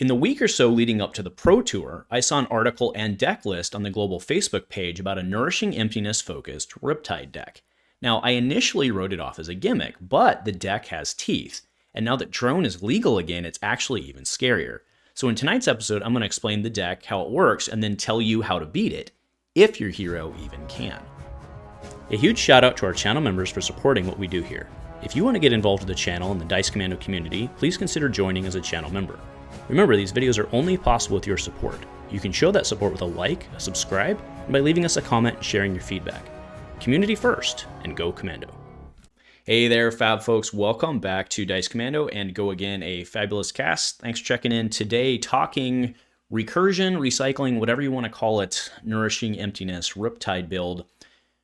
In the week or so leading up to the Pro Tour, I saw an article and deck list on the global Facebook page about a Nourishing Emptiness focused Riptide deck. Now, I initially wrote it off as a gimmick, but the deck has teeth, and now that drone is legal again, it's actually even scarier. So in tonight's episode, I'm going to explain the deck, how it works, and then tell you how to beat it, if your hero even can. A huge shout out to our channel members for supporting what we do here. If you want to get involved with the channel and the Dice Commando community, please consider joining as a channel member. Remember, these videos are only possible with your support. You can show that support with a like, a subscribe, and by leaving us a comment and sharing your feedback. Community first, and go Commando. Hey there, fab folks. Welcome back to Dice Commando and Go Again, a fabulous cast. Thanks for checking in. Today, talking recursion, recycling, whatever you want to call it, Nourishing Emptiness, Riptide build,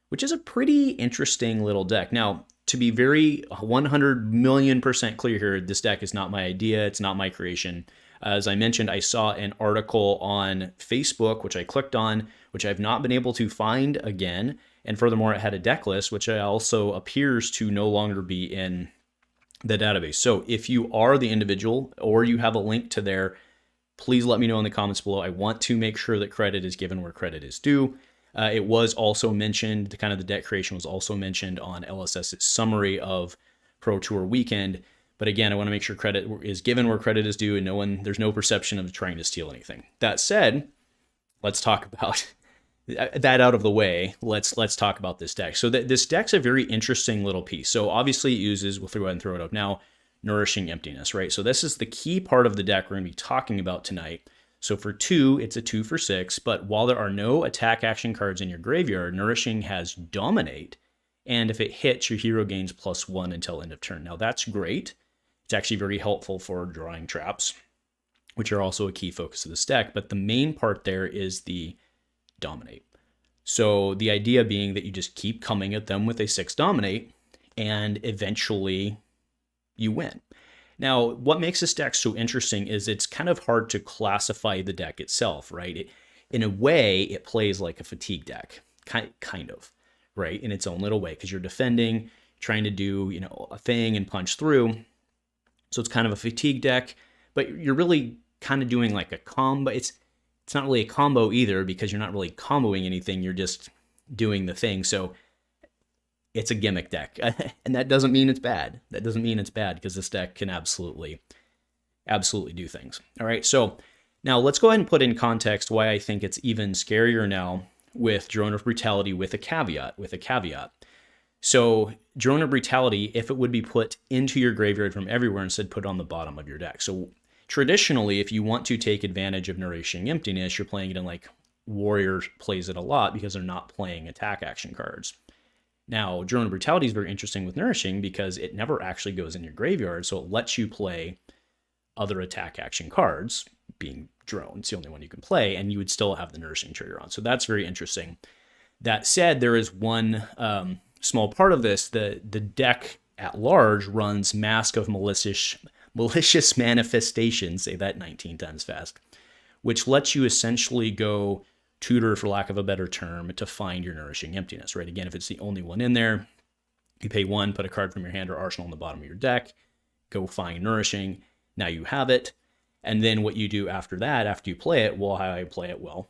which is a pretty interesting little deck. Now, to be very 100 million % clear here, this deck is not my idea. It's not my creation. As I mentioned, I saw an article on Facebook, which I clicked on, which I've not been able to find again. And furthermore, it had a deck list, which also appears to no longer be in the database. So if you are the individual or you have a link to there, please let me know in the comments below. I want to make sure that credit is given where credit is due. It was also mentioned, the deck creation was also mentioned on LSS's summary of Pro Tour weekend. But again, I want to make sure credit is given where credit is due and there's no perception of trying to steal anything. That said, let's talk about that out of the way. Let's talk about this deck. So this deck's a very interesting little piece. So obviously it uses, we'll go ahead and throw it up now, Nourishing Emptiness, right? So this is the key part of the deck we're going to be talking about tonight. So for 2, it's a 2 for 6, but while there are no attack action cards in your graveyard, Nourishing has Dominate, and if it hits, your hero gains +1 until end of turn. Now that's great. It's actually very helpful for drawing traps, which are also a key focus of this deck, but the main part there is the Dominate. So the idea being that you just keep coming at them with a 6 Dominate, and eventually you win. Now, what makes this deck so interesting is it's kind of hard to classify the deck itself, right? In a way, it plays like a fatigue deck, kind of, right? In its own little way, because you're defending, trying to do, a thing and punch through. So it's kind of a fatigue deck, but you're really kind of doing like a combo. It's not really a combo either because you're not really comboing anything. You're just doing the thing. So it's a gimmick deck, and that doesn't mean it's bad. That doesn't mean it's bad because this deck can absolutely do things. All right, so now let's go ahead and put in context why I think it's even scarier now with Drone of Brutality with a caveat. So Drone of Brutality, if it would be put into your graveyard from everywhere, instead put on the bottom of your deck. So traditionally, if you want to take advantage of Nourishing Emptiness, you're playing it in like Warrior plays it a lot because they're not playing attack action cards. Now, Drone of Brutality is very interesting with Nourishing because it never actually goes in your graveyard, so it lets you play other attack action cards, being Drone. It's the only one you can play, and you would still have the Nourishing trigger on. So that's very interesting. That said, there is one small part of this. The deck at large runs Mask of Malicious Manifestation, say that 19 times fast, which lets you essentially go tutor, for lack of a better term, to find your Nourishing Emptiness, right? Again, if it's the only one in there, you pay 1, put a card from your hand or arsenal on the bottom of your deck, go find Nourishing, now you have it, and then what you do after that, after you play it, well, how I play it, well,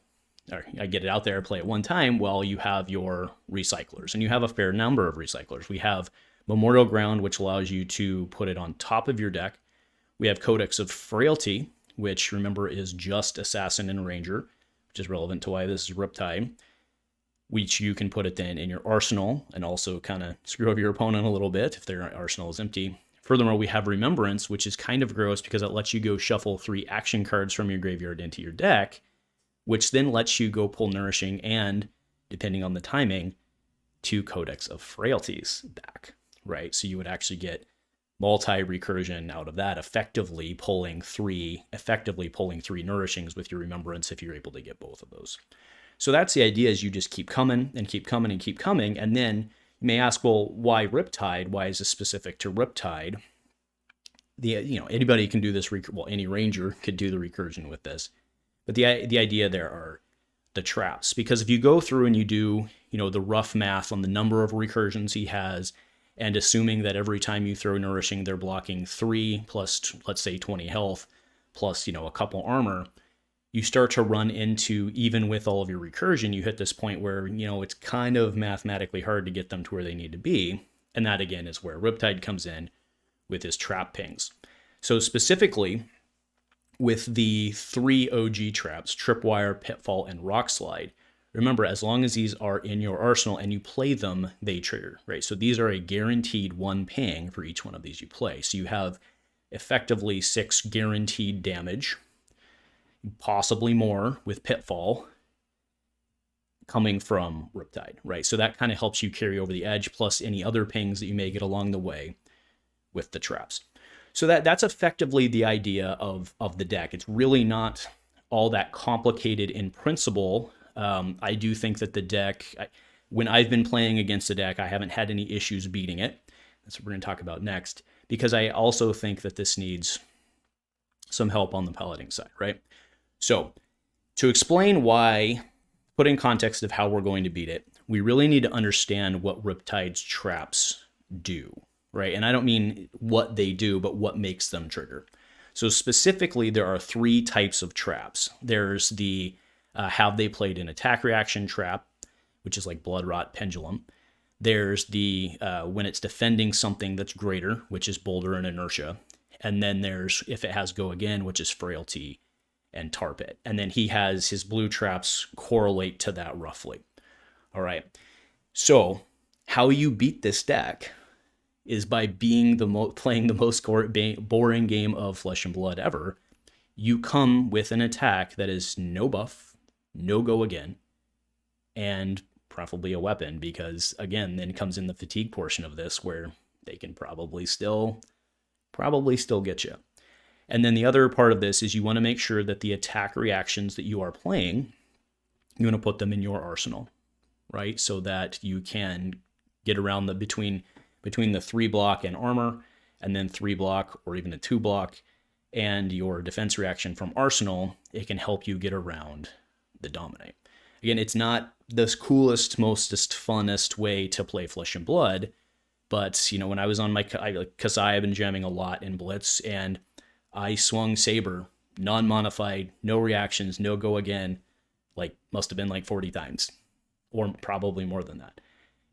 or I get it out there, play it one time, well, you have your recyclers, and you have a fair number of recyclers. We have Memorial Ground, which allows you to put it on top of your deck. We have Codex of Frailty, which, remember, is just Assassin and Ranger, which is relevant to why this is Riptide, which you can put it then in your arsenal and also kind of screw over your opponent a little bit if their arsenal is empty. Furthermore, we have Remembrance, which is kind of gross because it lets you go shuffle 3 action cards from your graveyard into your deck, which then lets you go pull Nourishing and, depending on the timing, 2 Codex of Frailties back, right? So you would actually get multi-recursion out of that, effectively pulling 3 Nourishings with your Remembrance if you're able to get both of those. So that's the idea, is you just keep coming and keep coming and keep coming, and then you may ask, well, why Riptide? Why is this specific to Riptide? Anybody can do this, any ranger could do the recursion with this, but the idea there are the traps, because if you go through and you do, the rough math on the number of recursions he has, and assuming that every time you throw Nourishing, they're blocking 3 plus, let's say, 20 health, plus, a couple armor, you start to run into, even with all of your recursion, you hit this point where, it's kind of mathematically hard to get them to where they need to be. And that, again, is where Riptide comes in with his trap pings. So specifically, with the 3 OG traps, Tripwire, Pitfall, and Rock Slide, remember, as long as these are in your arsenal and you play them, they trigger, right? So these are a guaranteed 1 ping for each one of these you play. So you have effectively 6 guaranteed damage, possibly more with Pitfall coming from Riptide, right? So that kind of helps you carry over the edge, plus any other pings that you may get along the way with the traps. So that's effectively the idea of the deck. It's really not all that complicated in principle. I do think that the deck, when I've been playing against the deck, I haven't had any issues beating it. That's what we're going to talk about next, because I also think that this needs some help on the piloting side, right? So to explain why, put in context of how we're going to beat it, we really need to understand what Riptide's traps do, right? And I don't mean what they do, but what makes them trigger. So specifically, there are 3 types of traps. There's the have they played an attack reaction trap, which is like Blood Rot Pendulum. There's the when it's defending something that's greater, which is Boulder and Inertia. And then there's if it has Go Again, which is Frailty and Tar Pit. And then he has his blue traps correlate to that roughly. All right. So how you beat this deck is by being playing the most boring game of Flesh and Blood ever. You come with an attack that is no buff, no Go Again, and preferably a weapon, because again, then comes in the fatigue portion of this where they can probably still get you. And then the other part of this is you want to make sure that the attack reactions that you are playing, you want to put them in your arsenal, right? So that you can get around the between the 3 block and armor, and then 3 block or even a 2 block, and your defense reaction from arsenal, it can help you get around the dominate. Again, it's not the coolest, mostest, funnest way to play Flesh and Blood, but when I was on my Kassai, I've been jamming a lot in Blitz, and I swung Saber, non-modified, no reactions, no Go Again, must have been 40 times, or probably more than that.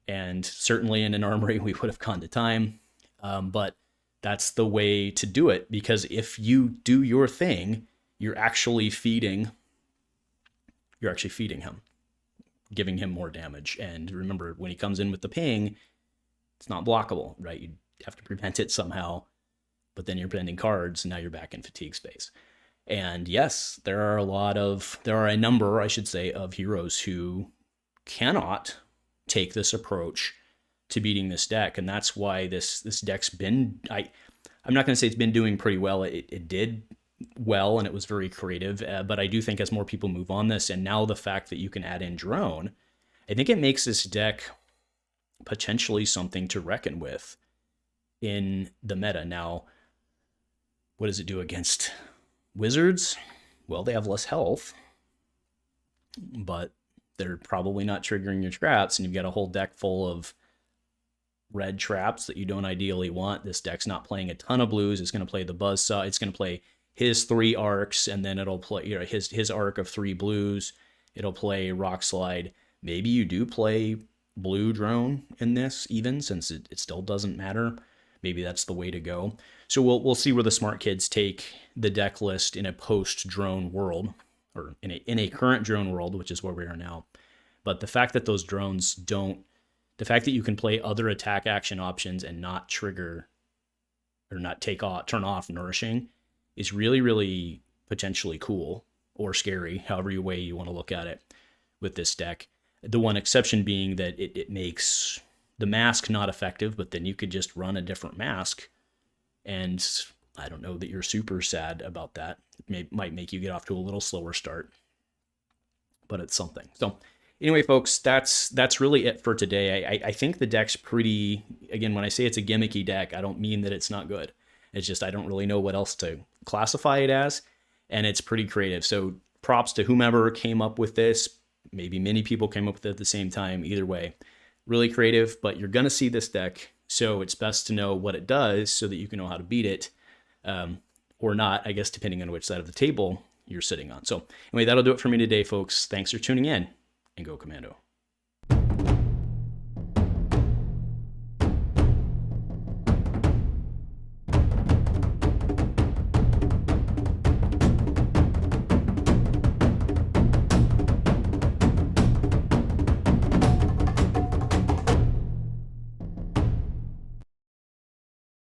And certainly in an armory, we would have gone to time, but that's the way to do it, because if you do your thing, you're actually feeding him, giving him more damage. And remember, when he comes in with the ping, it's not blockable, right? You have to prevent it somehow, but then you're bending cards, and now you're back in fatigue space. And yes, there are a number, I should say, of heroes who cannot take this approach to beating this deck, and that's why this deck's been, I'm not going to say it's been doing pretty well. It did well, and it was very creative, but I do think as more people move on this, and now the fact that you can add in drone, I think it makes this deck potentially something to reckon with in the meta. Now, what does it do against wizards? Well, they have less health, but they're probably not triggering your traps, and you've got a whole deck full of red traps that you don't ideally want. This deck's not playing a ton of blues. It's going to play the Buzzsaw. It's going to play his 3 arcs, and then it'll play his arc of 3 blues. It'll play Rock Slide. Maybe you do play blue drone in this, even since it still doesn't matter. Maybe that's the way to go. So we'll see where the smart kids take the deck list in a post-drone world, or in a current drone world, which is where we are now. But the fact that those drones the fact that you can play other attack action options and not trigger or not turn off nourishing is really, really potentially cool, or scary, however way you want to look at it with this deck. The one exception being that it makes the mask not effective, but then you could just run a different mask, and I don't know that you're super sad about that. It might make you get off to a little slower start, but it's something. So anyway, folks, that's really it for today. I think the deck's pretty, again, when I say it's a gimmicky deck, I don't mean that it's not good. It's just I don't really know what else to classify it as, and it's pretty creative. So props to whomever came up with this. Maybe many people came up with it at the same time. Either way, really creative, but you're going to see this deck, so it's best to know what it does so that you can know how to beat it, or not, I guess, depending on which side of the table you're sitting on. So anyway, that'll do it for me today, folks. Thanks for tuning in, and go Commando.